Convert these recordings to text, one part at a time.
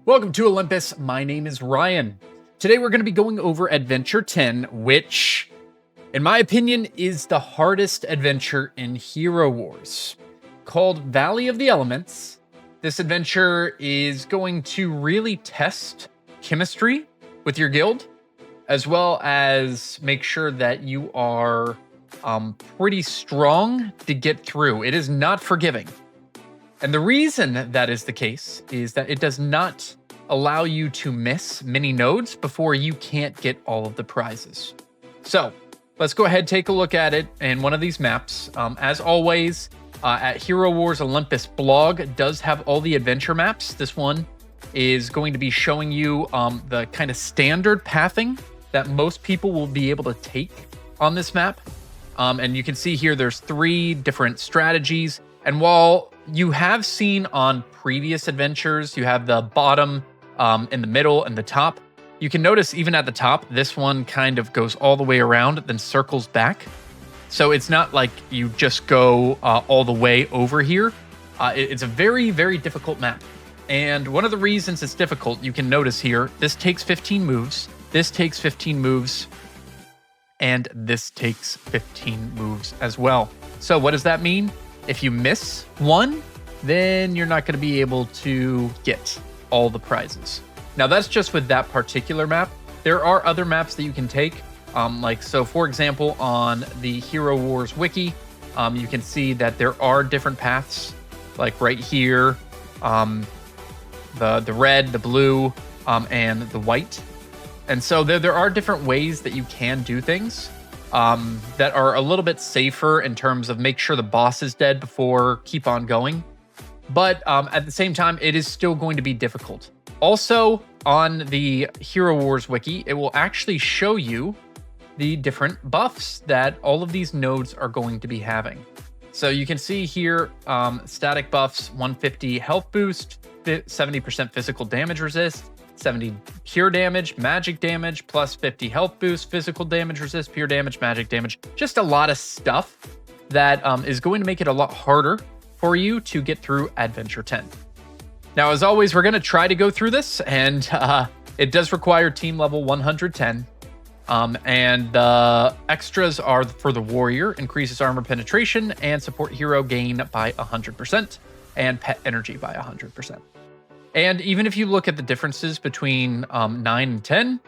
Welcome to Olympus. My name is Ryan. Today we're going to be going over Adventure 10, which, in my opinion, is the hardest adventure in Hero Wars. Called Valley of the Elements, this adventure is going to really test chemistry with your guild, as well as make sure that you are pretty strong to get through. It is not forgiving. And the reason that is the case is that it does not allow you to miss many nodes before you can't get all of the prizes. So let's go ahead and take a look at it in one of these maps. As always, at Hero Wars Olympus blog does have all the adventure maps. This one is going to be showing you the kind of standard pathing that most people will be able to take on this map. And you can see here there's 3 different strategies. And while you have seen on previous adventures, you have the bottom, in the middle, and the top. You can notice even at the top, this one kind of goes all the way around, then circles back. So it's not like you just go all the way over here. It's a very, very difficult map. And one of the reasons it's difficult, you can notice here, this takes 15 moves, this takes 15 moves, and this takes 15 moves as well. So what does that mean? If you miss one, then you're not going to be able to get all the prizes. Now that's just with that particular map. There are other maps that you can take. So for example, on the Hero Wars wiki, you can see that there are different paths, like right here, the red, the blue, and the white. And so there are different ways that you can do things. That are a little bit safer in terms of make sure the boss is dead before keep on going. But at the same time, it is still going to be difficult. Also, on the Hero Wars wiki, it will actually show you the different buffs that all of these nodes are going to be having. So you can see here, static buffs, 150 health boost, 70% physical damage resist, 70 pure damage, magic damage, plus 50 health boost, physical damage resist, pure damage, magic damage. Just a lot of stuff that is going to make it a lot harder for you to get through Adventure 10. Now, as always, we're going to try to go through this, and it does require team level 110. And the extras are for the warrior, increases armor penetration, and support hero gain by 100%, and pet energy by 100%. And even if you look at the differences between 9 and 10,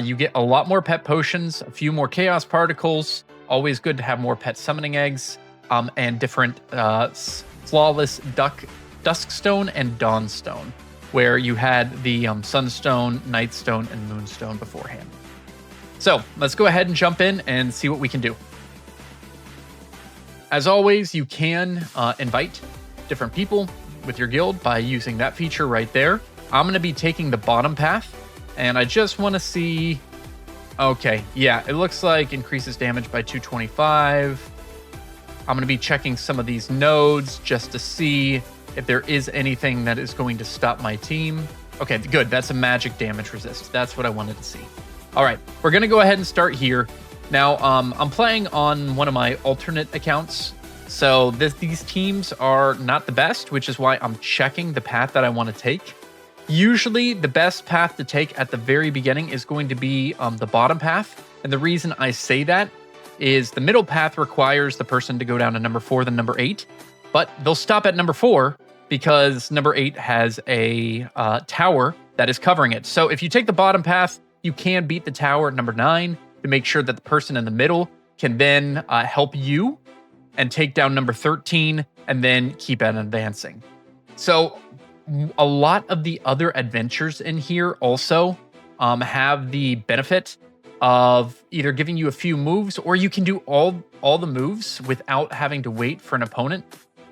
you get a lot more pet potions, a few more chaos particles, always good to have more pet summoning eggs, and different flawless duskstone and dawnstone, where you had the sunstone, nightstone, and moonstone beforehand. So let's go ahead and jump in and see what we can do. As always, you can invite different people with your guild by using that feature right there. I'm going to be taking the bottom path, and I just want to see. Okay, yeah, it looks like increases damage by 225. I'm going to be checking some of these nodes just to see if there is anything that is going to stop my team. Okay, good. That's a magic damage resist. That's what I wanted to see. All right, we're going to go ahead and start here. Now, I'm playing on one of my alternate accounts. So these teams are not the best, which is why I'm checking the path that I want to take. Usually, the best path to take at the very beginning is going to be the bottom path. And the reason I say that is the middle path requires the person to go down to number 4, then number 8. But they'll stop at number 4 because number 8 has a tower that is covering it. So if you take the bottom path, you can beat the tower at number 9 to make sure that the person in the middle can then help you and take down number 13 and then keep on advancing. So a lot of the other adventures in here also have the benefit of either giving you a few moves, or you can do all the moves without having to wait for an opponent.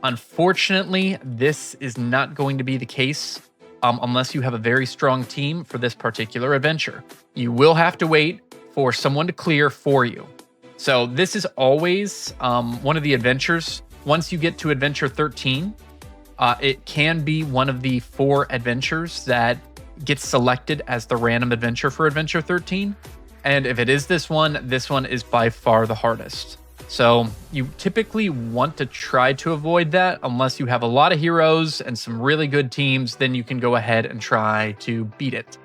Unfortunately, this is not going to be the case unless you have a very strong team for this particular adventure. You will have to wait for someone to clear for you. So this is always one of the adventures. Once you get to Adventure 13, it can be one of the 4 adventures that gets selected as the random adventure for Adventure 13. And if it is this one is by far the hardest. So you typically want to try to avoid that unless you have a lot of heroes and some really good teams, then you can go ahead and try to beat it.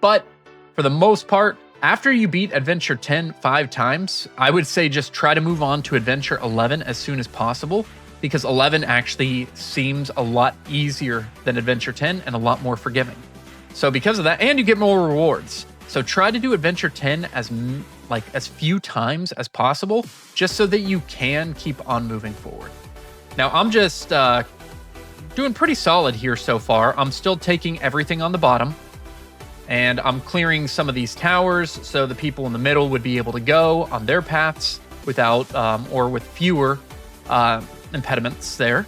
But for the most part, after you beat Adventure 10 5 times, I would say just try to move on to Adventure 11 as soon as possible, because 11 actually seems a lot easier than Adventure 10 and a lot more forgiving. So because of that, and you get more rewards. So try to do Adventure 10 as few times as possible, just so that you can keep on moving forward. Now, I'm just doing pretty solid here so far. I'm still taking everything on the bottom, and I'm clearing some of these towers so the people in the middle would be able to go on their paths without or with fewer impediments there.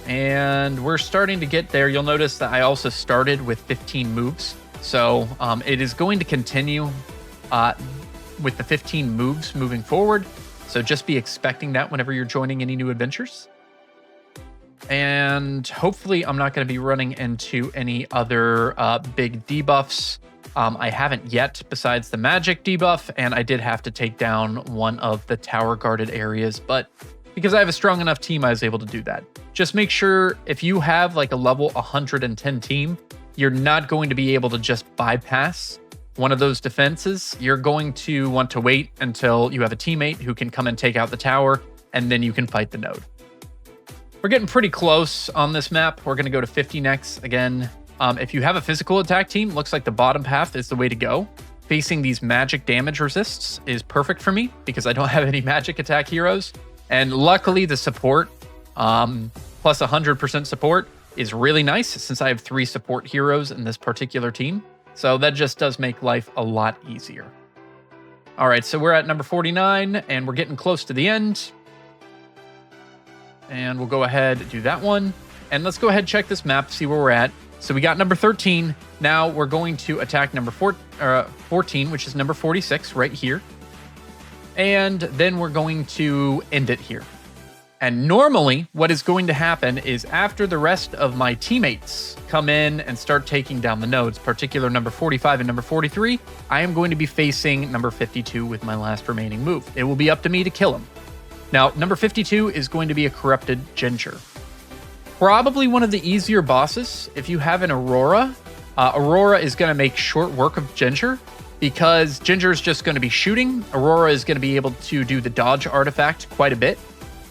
And we're starting to get there. You'll notice that I also started with 15 moves. So it is going to continue with the 15 moves moving forward. So just be expecting that whenever you're joining any new adventures. And hopefully I'm not going to be running into any other big debuffs. I haven't yet, besides the magic debuff, and I did have to take down one of the tower guarded areas, but because I have a strong enough team, I was able to do that. Just make sure if you have like a level 110 team, you're not going to be able to just bypass one of those defenses. You're going to want to wait until you have a teammate who can come and take out the tower, and then you can fight the node. We're getting pretty close on this map. We're going to go to 50 next. Again, if you have a physical attack team, looks like the bottom path is the way to go. Facing these magic damage resists is perfect for me because I don't have any magic attack heroes. And luckily the support, plus 100% support, is really nice since I have 3 support heroes in this particular team. So that just does make life a lot easier. All right, so we're at number 49 and we're getting close to the end. And we'll go ahead and do that one. And let's go ahead and check this map, see where we're at. So we got number 13. Now we're going to attack number 14, which is number 46 right here. And then we're going to end it here. And normally what is going to happen is after the rest of my teammates come in and start taking down the nodes, particular number 45 and number 43, I am going to be facing number 52 with my last remaining move. It will be up to me to kill him. Now, number 52 is going to be a corrupted Ginger. Probably one of the easier bosses. If you have an Aurora, Aurora is going to make short work of Ginger because Ginger is just going to be shooting. Aurora is going to be able to do the dodge artifact quite a bit,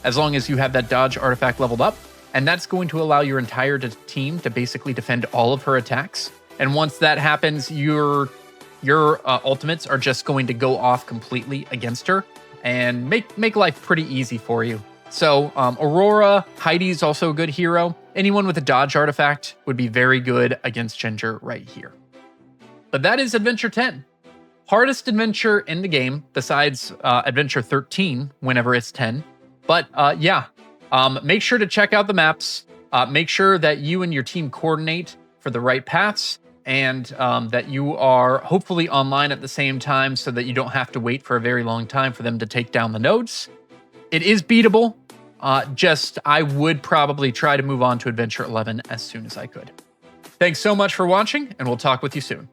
as long as you have that dodge artifact leveled up. And that's going to allow your entire team to basically defend all of her attacks. And once that happens, your ultimates are just going to go off completely against her and make life pretty easy for you. So Aurora, Heidi's also a good hero. Anyone with a dodge artifact would be very good against Ginger right here. But that is Adventure 10. Hardest adventure in the game, besides Adventure 13, whenever it's 10. But make sure to check out the maps. Make sure that you and your team coordinate for the right paths, and that you are hopefully online at the same time so that you don't have to wait for a very long time for them to take down the nodes. It is beatable. I would probably try to move on to Adventure 11 as soon as I could. Thanks so much for watching, and we'll talk with you soon.